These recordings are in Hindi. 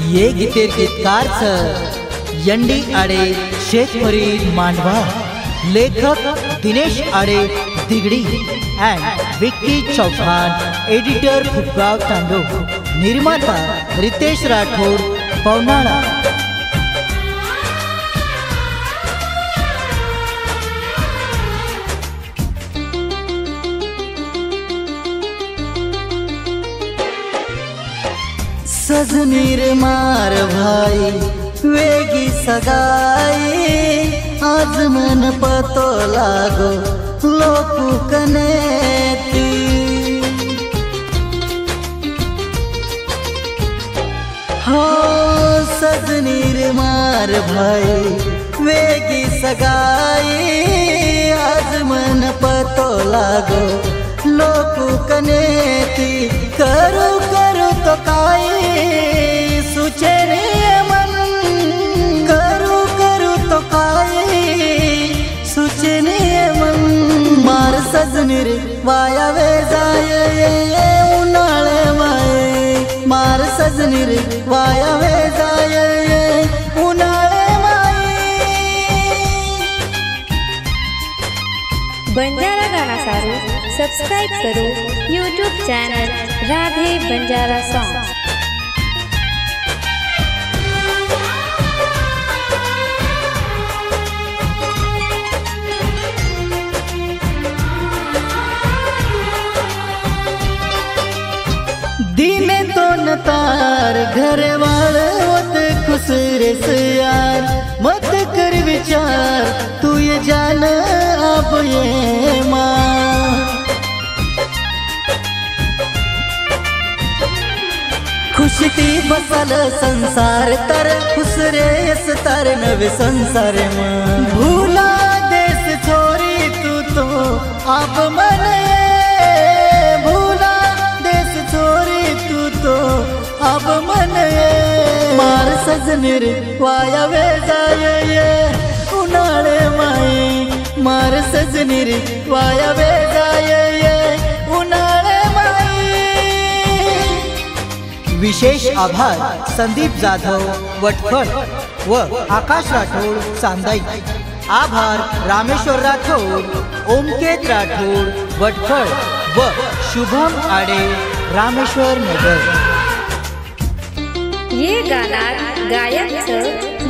ये गीतेर गीतकार यंडी आडे शेखपुरी मांडवा, लेखक दिनेश आडे दिगड़ी एंड विक्की चौहान, एडिटर खुबगाव तांडो, निर्माता रितेश राठौड़ पवनाळा। सजनीर मार भाई वेगी सगाई, आज मन पतो लागो लोकू कनेती। हो सजनीर मार भाई वेगी सगाई, आज मन पतो लागो लोकू कनेती। करू करू तो काई सुचे रे मन, करू करू तो काई सुचे रे मन। मार सजनीर वाया वे जाये उन्हाळे माये, मार सजनीर वाया वे जाये उन्हाळे माये। बंजारा गाना सारू सब्सक्राइब करो YouTube channel Radhe Banjara song. दीने तो न तार घर वाले होत खुश रे यार, मत कर विचार तू ये जान अब ये माँ। खुशती बसल संसार तर खुश रे तर नवे संसार माँ। भूला देश छोरी तू तो अब मन, भूला देश छोरी तू तो अब मन। मार सजनीर वाया वे जाये उन्हाळे माई, मार सजनीर वाया वे जाये उन्हाळे माई। विशेष आभार संदीप जाधव वटफळ व आकाश राठौड़ चांदाई। आभार रामेश्वर राठौड़, ओमकेत राठौड़ वटफळ व शुभम आडे रामेश्वर नगर। ये गाना गायक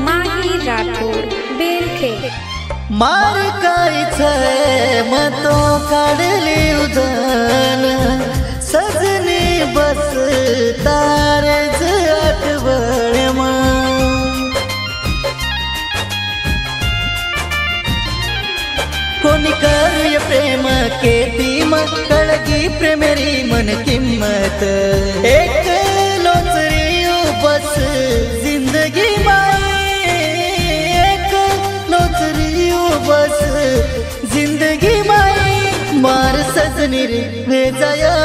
माही राठौड़ बेलखे। मार काय मतो काढली उधन, सजनी बस तारेच आठवण मा। कोणी कर प्रेम के दीम कळगी प्रेमेरी मन किंमत। एक लोचरी बस जिंदगी माई, एक लोचरी बस जिंदगी माई। मार सजनीर वे जाया